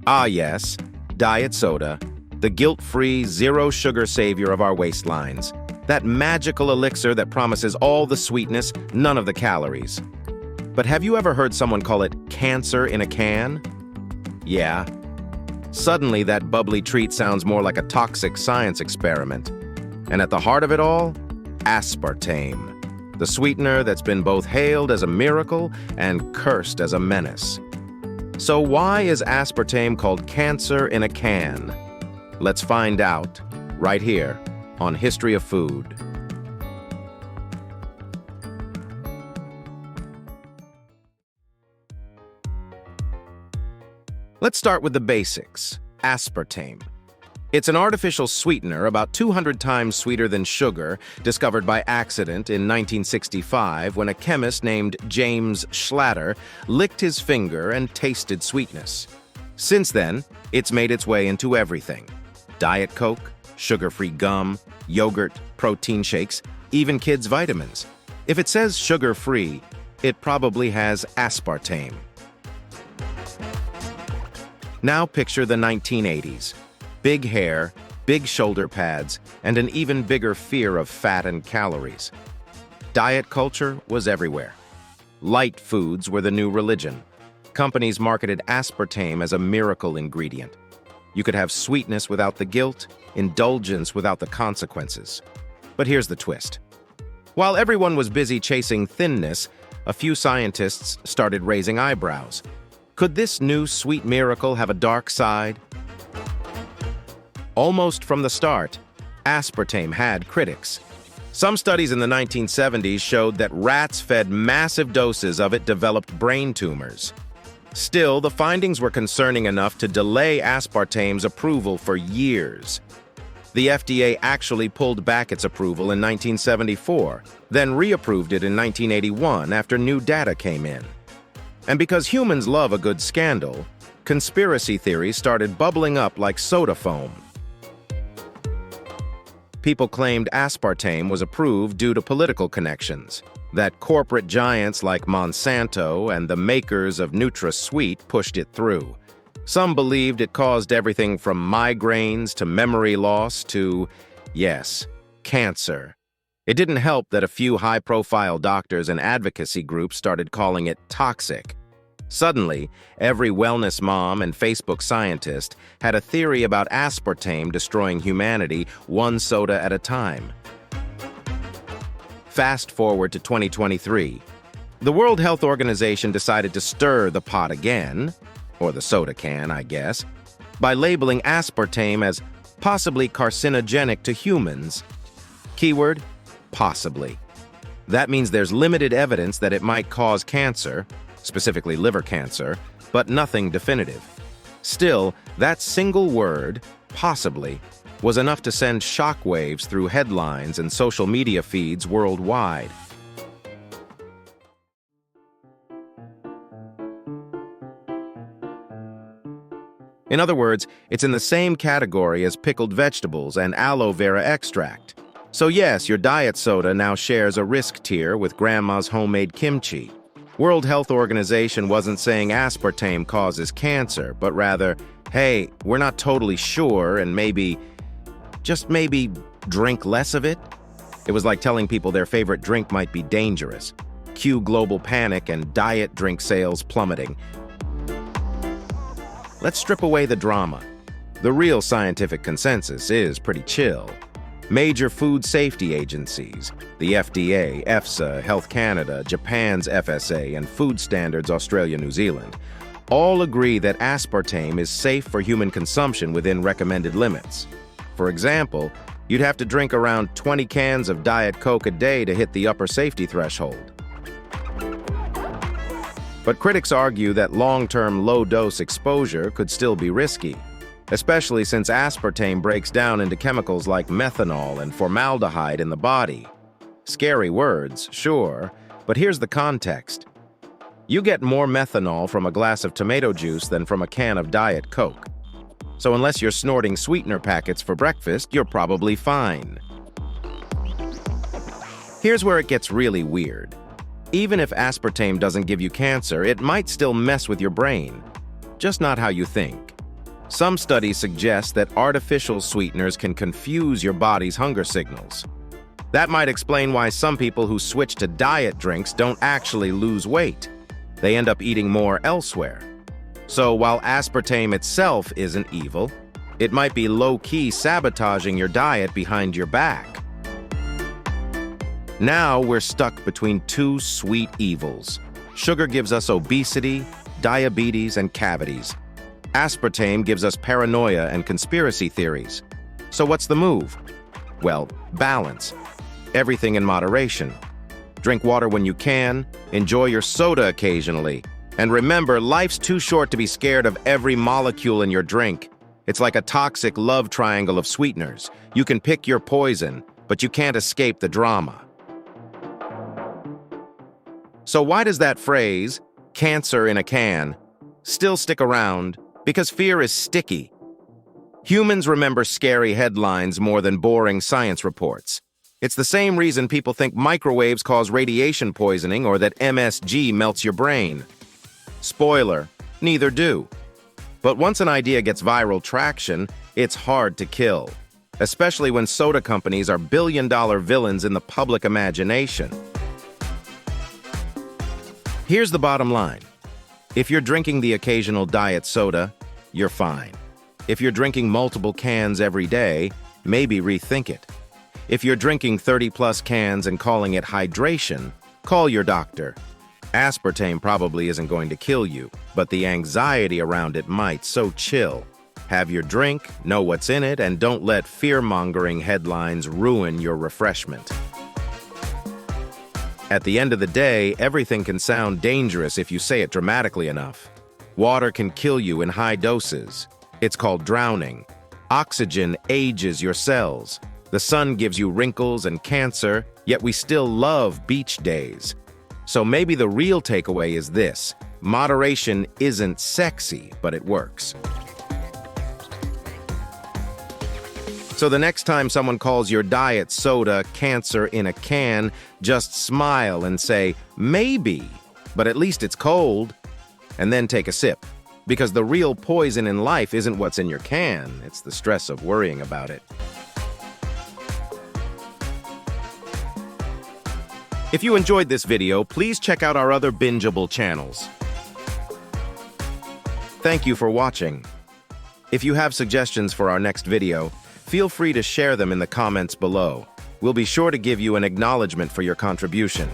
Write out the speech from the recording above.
Ah yes, diet soda, the guilt-free, zero-sugar savior of our waistlines. That magical elixir that promises all the sweetness, none of the calories. But have you ever heard someone call it cancer in a can? Yeah. Suddenly, that bubbly treat sounds more like a toxic science experiment. And at the heart of it all, aspartame, the sweetener that's been both hailed as a miracle and cursed as a menace. So why is aspartame called cancer in a can? Let's find out right here on History of Food. Let's start with the basics. Aspartame. It's an artificial sweetener about 200 times sweeter than sugar, discovered by accident in 1965 when a chemist named James Schlatter licked his finger and tasted sweetness. Since then, it's made its way into everything. Diet Coke, sugar-free gum, yogurt, protein shakes, even kids' vitamins. If it says sugar-free, it probably has aspartame. Now picture the 1980s. Big hair, big shoulder pads, and an even bigger fear of fat and calories. Diet culture was everywhere. Light foods were the new religion. Companies marketed aspartame as a miracle ingredient. You could have sweetness without the guilt, indulgence without the consequences. But here's the twist. While everyone was busy chasing thinness, a few scientists started raising eyebrows. Could this new sweet miracle have a dark side? Almost from the start, aspartame had critics. Some studies in the 1970s showed that rats fed massive doses of it developed brain tumors. Still, the findings were concerning enough to delay aspartame's approval for years. The FDA actually pulled back its approval in 1974, then reapproved it in 1981 after new data came in. And because humans love a good scandal, conspiracy theories started bubbling up like soda foam. People claimed aspartame was approved due to political connections, that corporate giants like Monsanto and the makers of NutraSweet pushed it through. Some believed it caused everything from migraines to memory loss to, yes, cancer. It didn't help that a few high-profile doctors and advocacy groups started calling it toxic. Suddenly, every wellness mom and Facebook scientist had a theory about aspartame destroying humanity one soda at a time. Fast forward to 2023. The World Health Organization decided to stir the pot again, or the soda can, I guess, by labeling aspartame as possibly carcinogenic to humans. Keyword, possibly. That means there's limited evidence that it might cause cancer, specifically liver cancer, but nothing definitive. Still, that single word, possibly, was enough to send shockwaves through headlines and social media feeds worldwide. In other words, it's in the same category as pickled vegetables and aloe vera extract. So yes, your diet soda now shares a risk tier with grandma's homemade kimchi. World Health Organization wasn't saying aspartame causes cancer, but rather, hey, we're not totally sure and maybe, just maybe, drink less of it? It was like telling people their favorite drink might be dangerous. Cue global panic and diet drink sales plummeting. Let's strip away the drama. The real scientific consensus is pretty chill. Major food safety agencies, the FDA, EFSA, Health Canada, Japan's FSA, and Food Standards Australia, New Zealand, all agree that aspartame is safe for human consumption within recommended limits. For example, you'd have to drink around 20 cans of Diet Coke a day to hit the upper safety threshold. But critics argue that long-term low-dose exposure could still be risky, especially since aspartame breaks down into chemicals like methanol and formaldehyde in the body. Scary words, sure, but here's the context. You get more methanol from a glass of tomato juice than from a can of Diet Coke. So unless you're snorting sweetener packets for breakfast, you're probably fine. Here's where it gets really weird. Even if aspartame doesn't give you cancer, it might still mess with your brain. Just not how you think. Some studies suggest that artificial sweeteners can confuse your body's hunger signals. That might explain why some people who switch to diet drinks don't actually lose weight. They end up eating more elsewhere. So while aspartame itself isn't evil, it might be low-key sabotaging your diet behind your back. Now we're stuck between two sweet evils. Sugar gives us obesity, diabetes, and cavities. Aspartame gives us paranoia and conspiracy theories. So what's the move? Well, balance. Everything in moderation. Drink water when you can, enjoy your soda occasionally, and remember, life's too short to be scared of every molecule in your drink. It's like a toxic love triangle of sweeteners. You can pick your poison, but you can't escape the drama. So why does that phrase, cancer in a can, still stick around? Because fear is sticky. Humans remember scary headlines more than boring science reports. It's the same reason people think microwaves cause radiation poisoning or that MSG melts your brain. Spoiler, neither do. But once an idea gets viral traction, it's hard to kill, especially when soda companies are billion-dollar villains in the public imagination. Here's the bottom line. If you're drinking the occasional diet soda, you're fine. If you're drinking multiple cans every day, maybe rethink it. If you're drinking 30-plus cans and calling it hydration, call your doctor. Aspartame probably isn't going to kill you, but the anxiety around it might, so chill. Have your drink, know what's in it, and don't let fear-mongering headlines ruin your refreshment. At the end of the day, everything can sound dangerous if you say it dramatically enough. Water can kill you in high doses. It's called drowning. Oxygen ages your cells. The sun gives you wrinkles and cancer, yet we still love beach days. So maybe the real takeaway is this: moderation isn't sexy, but it works. So the next time someone calls your diet soda cancer in a can, just smile and say, maybe, but at least it's cold. And then take a sip. Because the real poison in life isn't what's in your can, it's the stress of worrying about it. If you enjoyed this video, please check out our other bingeable channels. Thank you for watching. If you have suggestions for our next video, feel free to share them in the comments below. We'll be sure to give you an acknowledgement for your contribution.